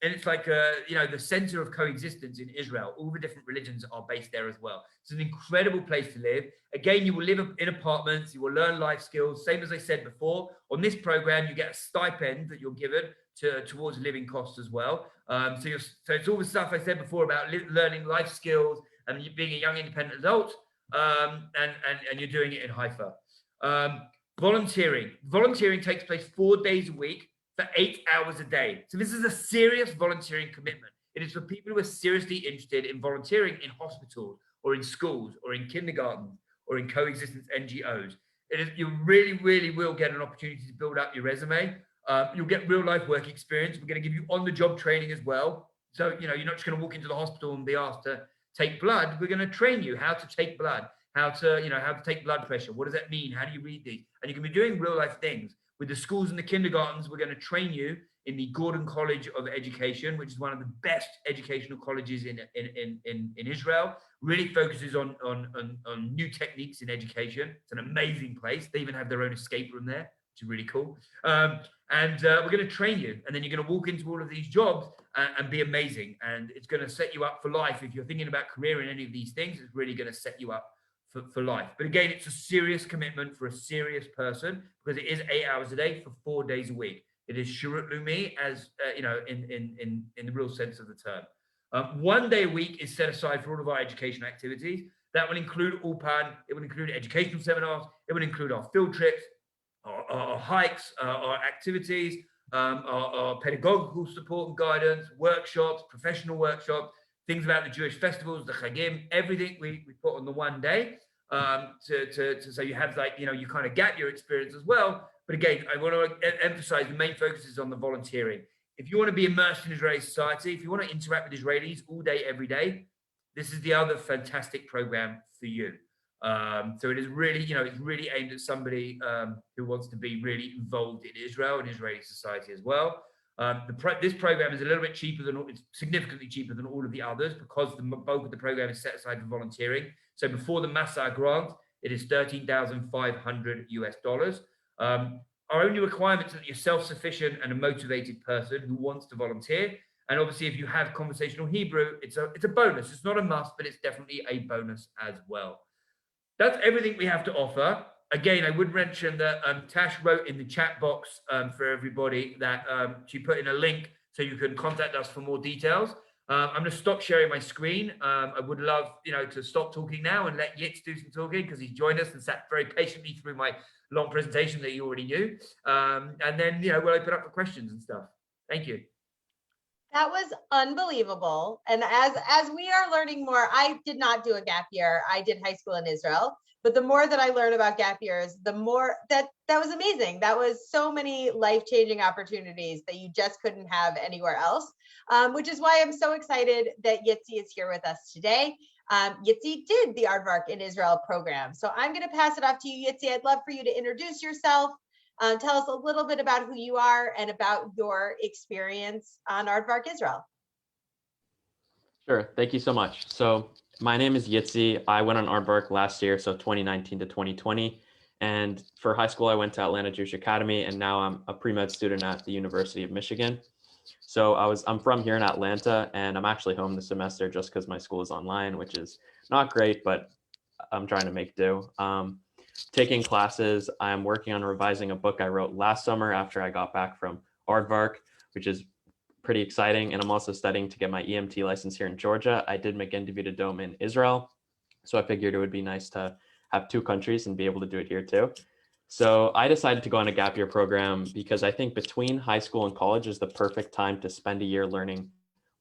S2: and it's like the center of coexistence in Israel. All the different religions are based there as well. It's an incredible place to live. Again, you will live in apartments, you will learn life skills. Same as I said before, on this program, you get a stipend that you're given towards living costs as well. So it's all the stuff I said before about learning life skills and being a young independent adult, and you're doing it in Haifa. Volunteering takes place 4 days a week for 8 hours a day. So this is a serious volunteering commitment. It is for people who are seriously interested in volunteering in hospitals or in schools or in kindergartens or in coexistence NGOs. You really, really will get an opportunity to build up your resume. You'll get real life work experience. We're going to give you on-the-job training as well. So, you're not just going to walk into the hospital and be asked to take blood. We're going to train you how to take blood, how to take blood pressure. What does that mean? How do you read these? And you can be doing real life things. With the schools and the kindergartens, we're going to train you in the Gordon College of Education, which is one of the best educational colleges in Israel. Really focuses on new techniques in education. It's an amazing place. They even have their own escape room there, which is really cool. We're going to train you, and then you're going to walk into all of these jobs and be amazing. And it's going to set you up for life. If you're thinking about career in any of these things, it's really going to set you up for life. But again, it's a serious commitment for a serious person, because it is 8 hours a day for 4 days a week. It is Shirut Leumi, as in the real sense of the term. 1 day a week is set aside for all of our educational activities. That will include Ulpan, it will include educational seminars, it will include our field trips, our hikes, our activities, our pedagogical support and guidance, workshops, professional workshops, things about the Jewish festivals, the Chagim, everything we put on the 1 day, so you have you kind of gap year experience as well. But again, I want to emphasize the main focus is on the volunteering. If you want to be immersed in Israeli society, if you want to interact with Israelis all day, every day, this is the other fantastic program for you. So it is really, it's really aimed at somebody who wants to be really involved in Israel and Israeli society as well. This program is a little bit cheaper it's significantly cheaper than all of the others, because the bulk of the program is set aside for volunteering. So before the Massa grant, it is $13,500 US. Our only requirement is that you're self-sufficient and a motivated person who wants to volunteer. And obviously, if you have conversational Hebrew, it's a bonus. It's not a must, but it's definitely a bonus as well. That's everything we have to offer. Again, I would mention that Tash wrote in the chat box for everybody that she put in a link so you can contact us for more details. I'm going to stop sharing my screen. I would love, to stop talking now and let Yitz do some talking, because he's joined us and sat very patiently through my long presentation that you already knew. And then, we'll open up for questions and stuff. Thank you.
S1: That was unbelievable. And as we are learning more, I did not do a gap year. I did high school in Israel. But the more that I learn about gap years, the more that was amazing. That was so many life-changing opportunities that you just couldn't have anywhere else, which is why I'm so excited that Yitzi is here with us today. Yitzi did the Aardvark in Israel program. So I'm going to pass it off to you, Yitzi. I'd love for you to introduce yourself. Tell us a little bit about who you are and about your experience on Aardvark Israel.
S3: Sure. Thank you so much. So my name is Yitzi. I went on Aardvark last year, so 2019 to 2020. And for high school, I went to Atlanta Jewish Academy, and now I'm a pre-med student at the University of Michigan. So I'm from here in Atlanta, and I'm actually home this semester just because my school is online, which is not great, but I'm trying to make do. Taking classes, I'm working on revising a book I wrote last summer after I got back from Aardvark, which is pretty exciting. And I'm also studying to get my EMT license here in Georgia. I did Magen David Adom in Israel, so I figured it would be nice to have two countries and be able to do it here too. So I decided to go on a gap year program because I think between high school and college is the perfect time to spend a year learning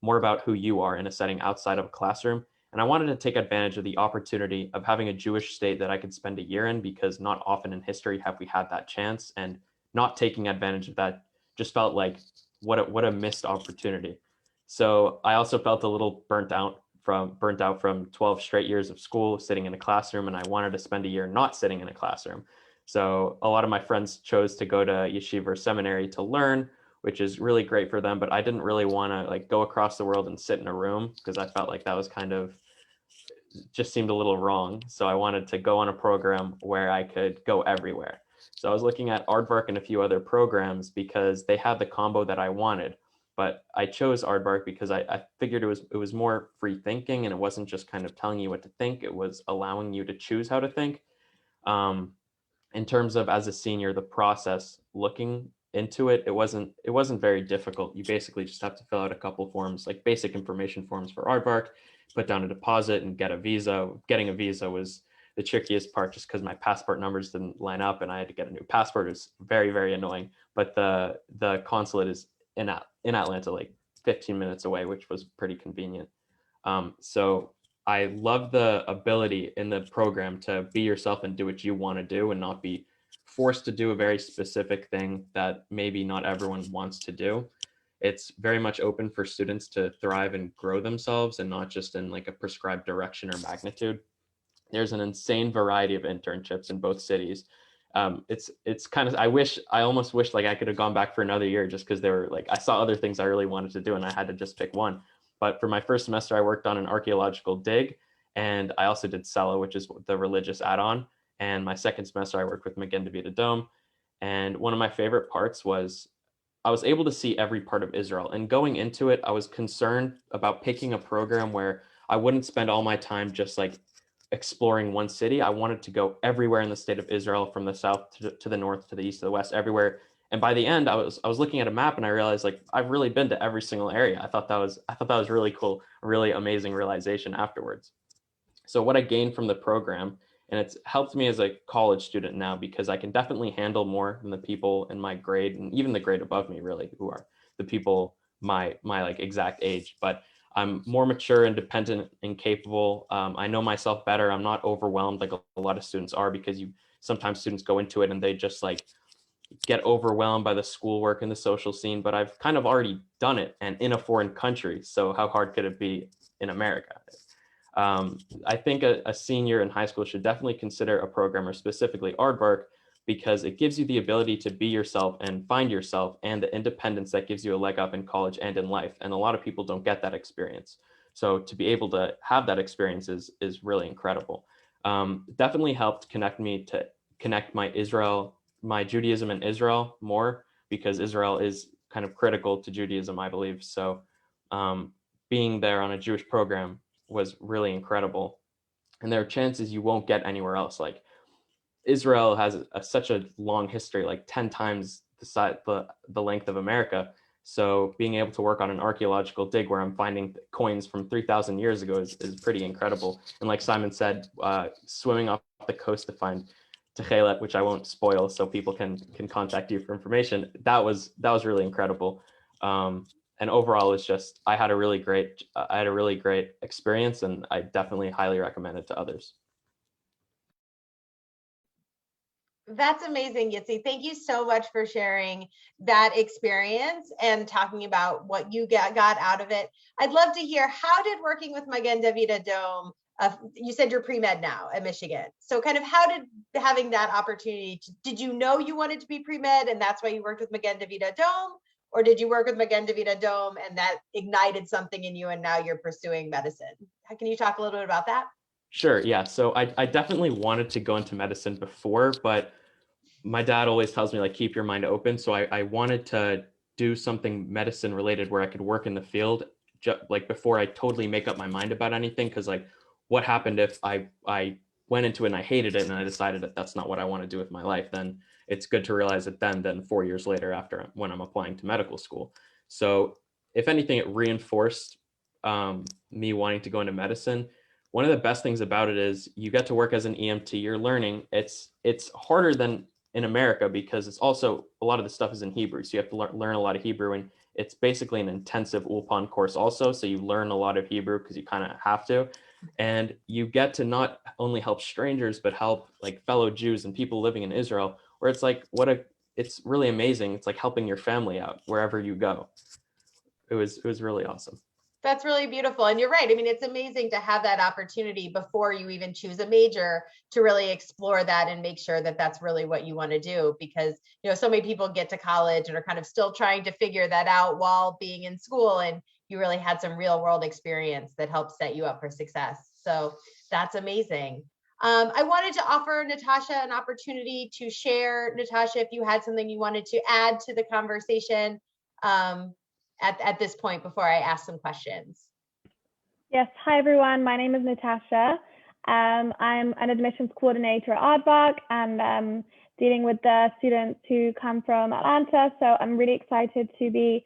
S3: more about who you are in a setting outside of a classroom. And I wanted to take advantage of the opportunity of having a Jewish state that I could spend a year in, because not often in history have we had that chance, and not taking advantage of that just felt like what a missed opportunity. So I also felt a little burnt out from 12 straight years of school sitting in a classroom, and I wanted to spend a year not sitting in a classroom. So a lot of my friends chose to go to yeshiva or seminary to learn, which is really great for them. But I didn't really want to go across the world and sit in a room, because I felt like that was just seemed a little wrong. So I wanted to go on a program where I could go everywhere. So I was looking at Aardvark and a few other programs because they had the combo that I wanted. But I chose Aardvark because I figured it was more free thinking, and it wasn't just kind of telling you what to think. It was allowing you to choose how to think. In terms of, as a senior, the process looking into it, it wasn't very difficult. You basically just have to fill out a couple forms, like basic information forms for Aardvark, put down a deposit and get a visa. Getting a visa was the trickiest part, just because my passport numbers didn't line up and I had to get a new passport. It was very, very annoying. But the consulate is in Atlanta, like 15 minutes away, which was pretty convenient. So I love the ability in the program to be yourself and do what you want to do, and not be forced to do a very specific thing that maybe not everyone wants to do. It's very much open for students to thrive and grow themselves, and not just in like a prescribed direction or magnitude. There's an insane variety of internships in both cities. It's kind of, I almost wish like I could have gone back for another year, just because there were I saw other things I really wanted to do and I had to just pick one. But for my first semester, I worked on an archaeological dig, and I also did Sela, which is the religious add-on. And my second semester, I worked with Magen David Adom. And one of my favorite parts was I was able to see every part of Israel. And going into it, I was concerned about picking a program where I wouldn't spend all my time just exploring one city. I wanted to go everywhere in the state of Israel, from the south to the north, to the east, to the west, everywhere. And by the end, I was looking at a map, and I realized I've really been to every single area. I thought that was really cool, a really amazing realization afterwards. So what I gained from the program, and it's helped me as a college student now, because I can definitely handle more than the people in my grade, and even the grade above me, really, who are the people my exact age. But I'm more mature, independent, and capable. I know myself better. I'm not overwhelmed like a lot of students are, because sometimes students go into it and they just get overwhelmed by the schoolwork and the social scene. But I've kind of already done it, and in a foreign country. So how hard could it be in America? I think a senior in high school should definitely consider a program, or specifically Aardvark, because it gives you the ability to be yourself and find yourself, and the independence that gives you a leg up in college and in life. And a lot of people don't get that experience. So to be able to have that experience is really incredible. Definitely helped connect my Judaism in Israel more, because Israel is kind of critical to Judaism, I believe. So being there on a Jewish program was really incredible. And there are chances you won't get anywhere else. Israel has such a long history, 10 times the length of America. So being able to work on an archaeological dig where I'm finding coins from 3,000 years ago is pretty incredible. And like Simon said, swimming off the coast to find Techelet, which I won't spoil so people can contact you for information, that was really incredible. And overall, it's just I had a really great experience, and I definitely highly recommend it to others.
S1: That's amazing, Yitzi. Thank you so much for sharing that experience and talking about what you got out of it. I'd love to hear, how did working with Magen David Adom, you said you're pre-med now at Michigan. So kind of how did having that opportunity, did you know you wanted to be pre-med and that's why you worked with Magen David Adom? Or did you work with Magen David Adom and that ignited something in you and now you're pursuing medicine? Can you talk a little bit about that?
S3: Sure, yeah. So I definitely wanted to go into medicine before, but my dad always tells me, like, keep your mind open. So I wanted to do something medicine related where I could work in the field, like before I totally make up my mind about anything. Because like, what happened if I went into it and I hated it and I decided that that's not what I want to do with my life? Then it's good to realize it than 4 years later after when I'm applying to medical school. So if anything, it reinforced me wanting to go into medicine. One of the best things about it is you get to work as an EMT. You're learning. It's harder than in America because it's also a lot of the stuff is in Hebrew. So you have to learn a lot of Hebrew, and it's basically an intensive Ulpan course also. So you learn a lot of Hebrew because you kind of have to. And you get to not only help strangers, but help like fellow Jews and people living in Israel, where it's like, it's really amazing. It's like helping your family out wherever you go. It was really awesome.
S1: That's really beautiful. And you're right. I mean, it's amazing to have that opportunity before you even choose a major to really explore that and make sure that that's really what you want to do. Because, you know, so many people get to college and are kind of still trying to figure that out while being in school. And you really had some real world experience that helped set you up for success. So that's amazing. I wanted to offer Natasha an opportunity to share. Natasha, if you had something you wanted to add to the conversation, at this point before I ask some questions.
S4: Yes, hi everyone, my name is Natasha. I'm an admissions coordinator at Aardvark and dealing with the students who come from Atlanta. So I'm really excited to be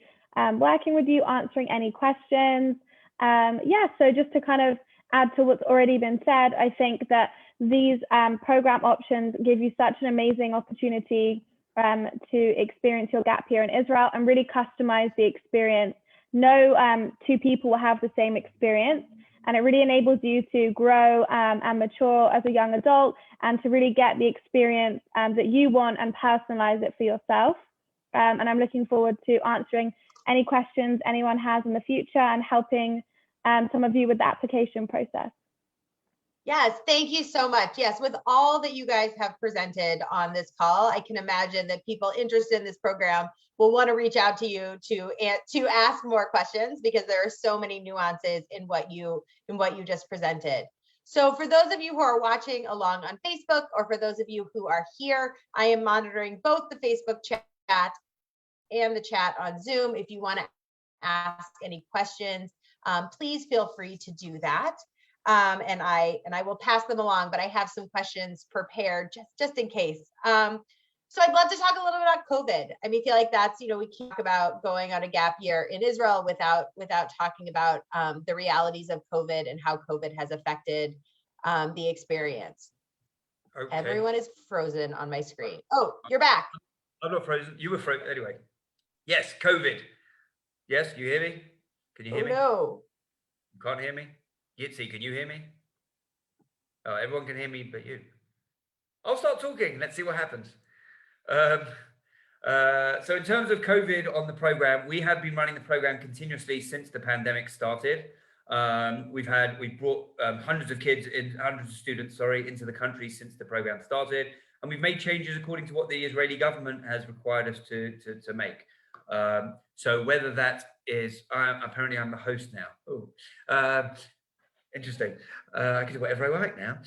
S4: working with you, answering any questions. So just to kind of add to what's already been said, I think that these program options give you such an amazing opportunity to experience your gap year in Israel and really customize the experience. No two people will have the same experience, and it really enables you to grow and mature as a young adult and to really get the experience that you want and personalize it for yourself. And I'm looking forward to answering any questions anyone has in the future and helping some of you with the application process.
S1: Yes, thank you so much. Yes, with all that you guys have presented on this call, I can imagine that people interested in this program will want to reach out to you to ask more questions because there are so many nuances in what you just presented. So for those of you who are watching along on Facebook, or for those of you who are here, I am monitoring both the Facebook chat and the chat on Zoom. If you want to ask any questions, please feel free to do that. And I will pass them along, but I have some questions prepared just in case. So I'd love to talk a little bit about COVID. I mean, I feel like that's, you know, we can't talk about going on a gap year in Israel without talking about the realities of COVID and how COVID has affected the experience. Okay. Everyone is frozen on my screen. Oh, you're back.
S2: I'm not frozen. You were frozen anyway. Yes, COVID. Yes, you hear me? Can you hear me?
S1: No.
S2: You can't hear me? Yitzi, can you hear me? Oh, everyone can hear me but you. I'll start talking. Let's see what happens. So in terms of COVID on the program, we have been running the program continuously since the pandemic started. We've brought hundreds of students, into the country since the program started, and we've made changes according to what the Israeli government has required us to make. So whether that is, apparently I'm the host now. Oh. Interesting. I can do whatever I like now.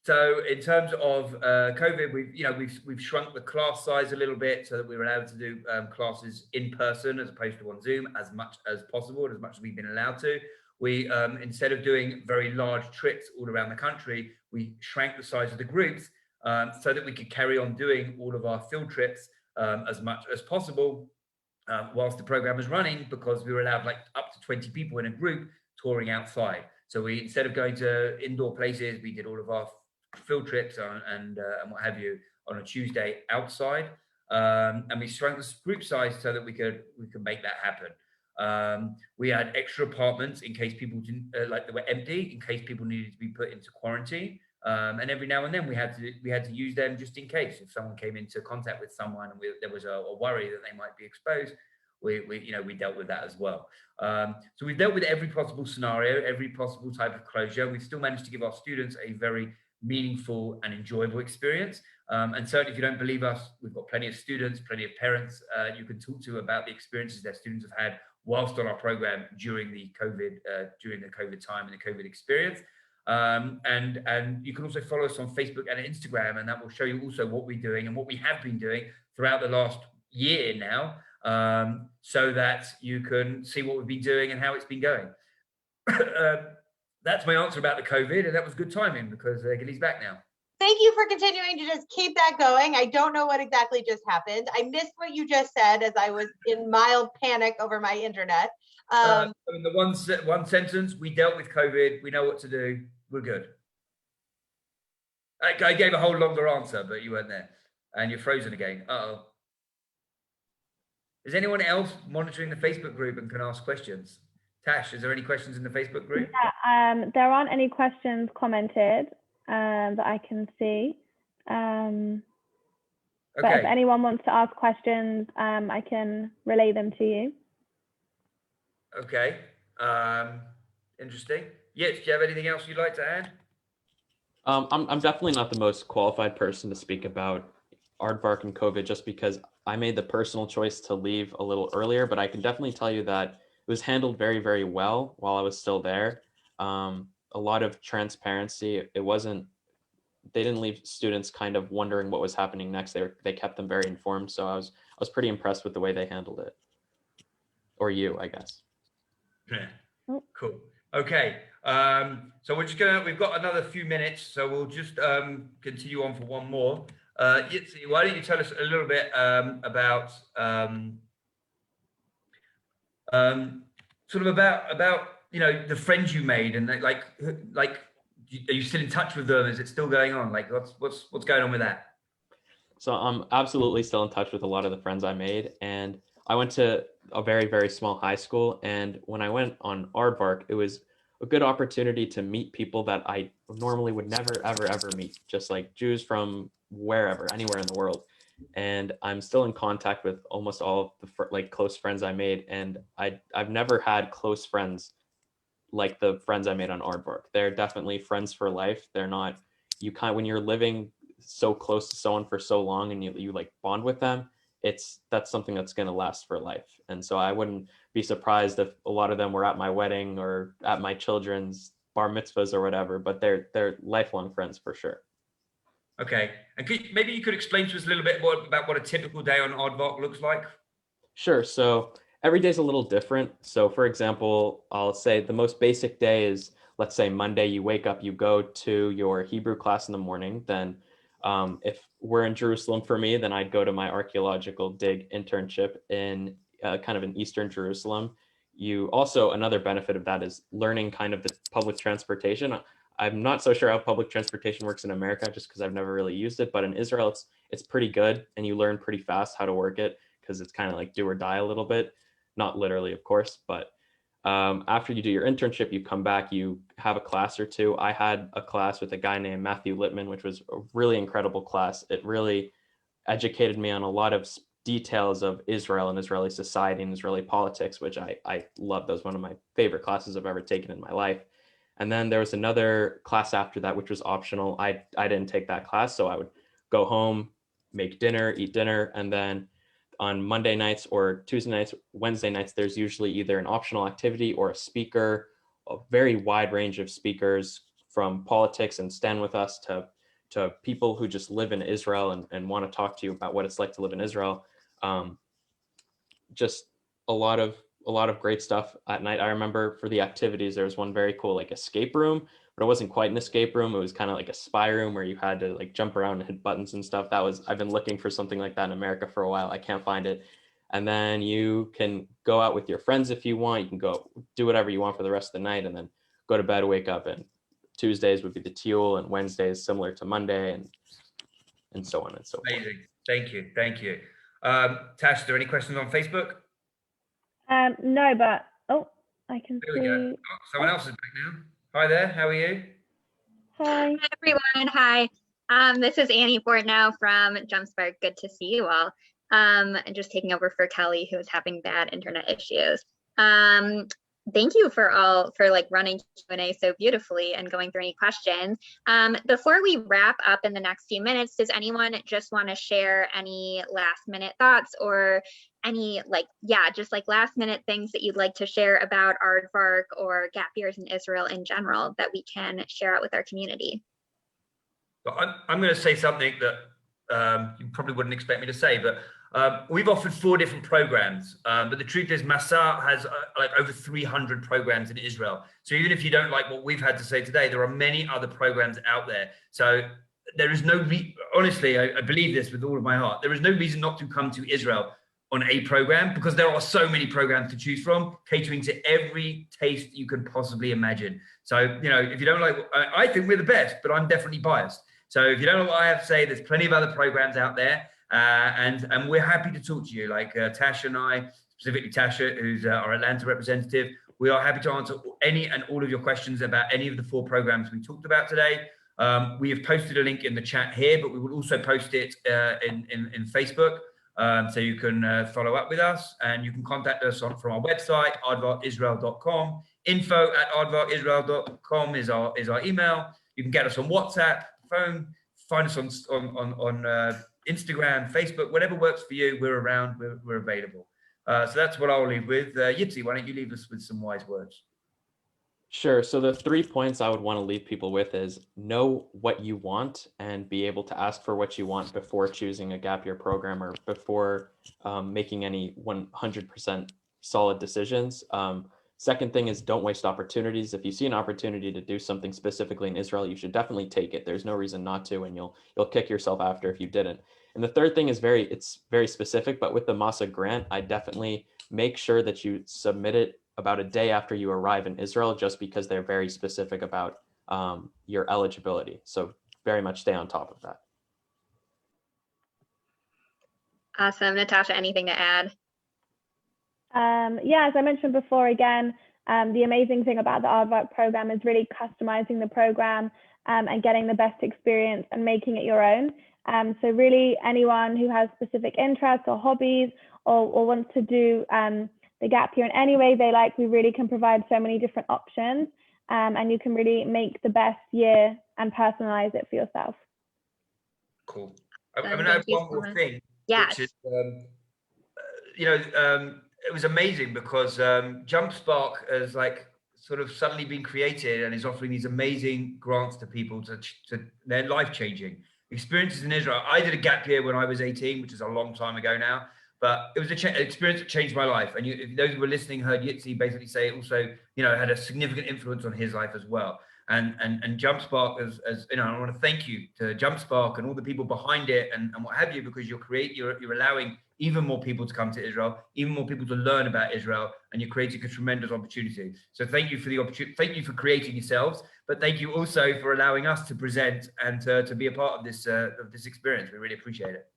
S2: So in terms of COVID, we've shrunk the class size a little bit so that we were able to do classes in person as opposed to on Zoom as much as possible, and as much as we've been allowed to. We instead of doing very large trips all around the country, we shrank the size of the groups so that we could carry on doing all of our field trips as much as possible whilst the program was running, because we were allowed like up to 20 people in a group touring outside. So we, instead of going to indoor places, we did all of our field trips and what have you on a Tuesday outside. And we shrank the group size so that we could make that happen. We had extra apartments in case people didn't like, they were empty, in case people needed to be put into quarantine. And every now and then we had to use them just in case, if someone came into contact with someone and there was a worry that they might be exposed. We dealt with that as well. So we've dealt with every possible scenario, every possible type of closure. We've still managed to give our students a very meaningful and enjoyable experience. And certainly, if you don't believe us, we've got plenty of students, plenty of parents you can talk to about the experiences their students have had whilst on our program during the COVID time and the COVID experience. And you can also follow us on Facebook and Instagram, and that will show you also what we're doing and what we have been doing throughout the last year now, so that you can see what we've been doing and how it's been going. That's my answer about the COVID, and that was good timing because Gilly's back now.
S1: Thank you for continuing to just keep that going. I don't know what exactly just happened. I missed what you just said as I was in mild panic over my internet.
S2: In the one sentence, we dealt with COVID. We know what to do. We're good. I gave a whole longer answer, but you weren't there. And you're frozen again. Uh-oh. Is anyone else monitoring the Facebook group and can ask questions? Tash, is there any questions in the Facebook group?
S4: Yeah, there aren't any questions commented that I can see. But if anyone wants to ask questions, I can relay them to you.
S2: Okay. Interesting. Yes, do you have anything else you'd like to add?
S3: I'm definitely not the most qualified person to speak about Aardvark and COVID, just because I made the personal choice to leave a little earlier, but I can definitely tell you that it was handled very, very well while I was still there. A lot of transparency. They didn't leave students kind of wondering what was happening next. They kept them very informed. So I was pretty impressed with the way they handled it. Or you, I guess.
S2: Yeah. Cool. Okay. So we've got another few minutes, so we'll just continue on for one more. Yitzi, why don't you tell us a little bit about sort of about the friends you made, and like are you still in touch with them? Is it still going on? Like what's going on with that?
S3: So I'm absolutely still in touch with a lot of the friends I made, and I went to a very, very small high school. And when I went on Aardvark, it was a good opportunity to meet people that I normally would never, ever, ever meet, just like Jews from wherever, anywhere in the world. And I'm still in contact with almost all of the close friends I made. And I've never had close friends like the friends I made on Aardvark. They're definitely friends for life. They're not, when you're living so close to someone for so long and you like bond with them, that's something that's going to last for life. And so I wouldn't be surprised if a lot of them were at my wedding or at my children's bar mitzvahs or whatever, but they're lifelong friends for sure.
S2: Okay. And maybe you could explain to us a little bit more about what a typical day on Aardvark looks like? Sure.
S3: So every day is a little different. So for example, I'll say the most basic day is, let's say Monday, you wake up, you go to your Hebrew class in the morning. Then if we're in Jerusalem for me, then I'd go to my archaeological dig internship in kind of in Eastern Jerusalem. Another benefit of that is learning kind of the public transportation. I'm not so sure how public transportation works in America just because I've never really used it, but in Israel, it's pretty good and you learn pretty fast how to work it because it's kind of like do or die a little bit. Not literally, of course, but after you do your internship, you come back, you have a class or two. I had a class with a guy named Matthew Littman, which was a really incredible class. It really educated me on a lot of details of Israel and Israeli society and Israeli politics, which I love. That was one of my favorite classes I've ever taken in my life. And then there was another class after that, which was optional. I didn't take that class, so I would go home, make dinner, eat dinner, and then on Monday nights or Tuesday nights, Wednesday nights, there's usually either an optional activity or a speaker, a very wide range of speakers from politics and stand with us to people who just live in Israel and want to talk to you about what it's like to live in Israel. Just a lot of great stuff at night. I remember for the activities, there was one very cool like escape room, but it wasn't quite an escape room. It was kind of like a spy room where you had to like jump around and hit buttons and stuff. I've been looking for something like that in America for a while. I can't find it. And then you can go out with your friends if you want. You can go do whatever you want for the rest of the night, and then go to bed, wake up, and Tuesdays would be the teal, and Wednesdays similar to Monday, and so on and so forth.
S2: Amazing. Thank you. Thank you. Tash, are there any questions on Facebook?
S4: No, but I can
S2: There
S4: see.
S2: we go. Oh, someone else is back now. Hi there. How are you?
S4: Hi.
S5: Hi everyone. Hi. This is Annie Fortnow from JumpSpark. Good to see you all. And just taking over for Kelly, who is having bad internet issues. Thank you for running Q&A so beautifully and going through any questions. Before we wrap up in the next few minutes, does anyone just want to share any last minute thoughts or any just last minute things that you'd like to share about Aardvark or gap years in Israel in general that we can share out with our community?
S2: Well, I'm going to say something that you probably wouldn't expect me to say, but we've offered 4 different programs, but the truth is Massa has over 300 programs in Israel. So even if you don't like what we've had to say today, there are many other programs out there. So there is no, honestly, I believe this with all of my heart, there is no reason not to come to Israel on a program, because there are so many programs to choose from, catering to every taste you can possibly imagine. So, if you don't like, I think we're the best, but I'm definitely biased. So if you don't know what I have to say, there's plenty of other programs out there. And we're happy to talk to you, like Tash and I, specifically Tasha, who's our Atlanta representative. We are happy to answer any and all of your questions about any of the 4 programs we talked about today. We have posted a link in the chat here, but we will also post it in Facebook, so you can follow up with us, and you can contact us from our website, aardvarkisrael.com. info@aardvarkisrael.com is our email. You can get us on WhatsApp, phone, find us on Instagram, Facebook, whatever works for you. We're around, we're available. So that's what I'll leave with. Yitzi, why don't you leave us with some wise words?
S3: Sure. So the 3 points I would want to leave people with is know what you want and be able to ask for what you want before choosing a gap year program or before making any 100% solid decisions. Second thing is don't waste opportunities. If you see an opportunity to do something specifically in Israel, you should definitely take it. There's no reason not to, and you'll kick yourself after if you didn't. And the third thing is it's very specific, but with the Massa grant, I definitely make sure that you submit it about a day after you arrive in Israel, just because they're very specific about your eligibility. So very much stay on top of that.
S5: Awesome. Natasha, anything to add?
S4: Yeah, as I mentioned before, again, the amazing thing about the Aardvark program is really customizing the program and getting the best experience and making it your own. So really anyone who has specific interests or hobbies or wants to do the gap year in any way they like, we really can provide so many different options, and you can really make the best year and personalize it for yourself.
S2: Cool. I'm going to add one more thing.
S5: Yes.
S2: Which is, it was amazing because JumpSpark has sort of suddenly been created and is offering these amazing grants to people to their life-changing experiences in Israel. I did a gap year when I was 18, which is a long time ago now, but it was an experience that changed my life. And if those who were listening heard Yitzi basically say it also, had a significant influence on his life as well. And JumpSpark, as I want to thank you to JumpSpark and all the people behind it and what have you, because you're allowing even more people to come to Israel, even more people to learn about Israel, and you're creating a tremendous opportunity. So thank you for the opportunity. Thank you for creating yourselves, but thank you also for allowing us to present and to be a part of this experience. We really appreciate it.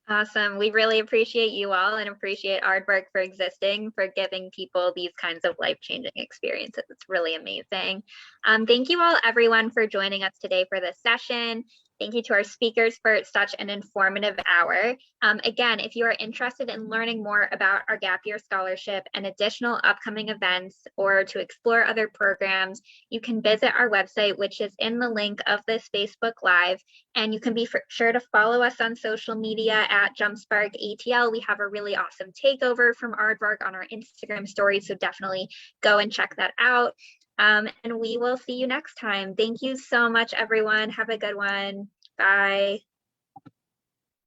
S5: Awesome. We really appreciate you all and appreciate Aardvark for existing, for giving people these kinds of life-changing experiences. It's really amazing. Thank you all, everyone, for joining us today for this session. Thank you to our speakers for such an informative hour. Again, if you are interested in learning more about our Gap Year Scholarship and additional upcoming events, or to explore other programs, you can visit our website, which is in the link of this Facebook Live. And you can be sure to follow us on social media at JumpSpark ATL. We have a really awesome takeover from Aardvark on our Instagram story, so definitely go and check that out. And we will see you next time. Thank you so much, everyone. Have a good one. Bye.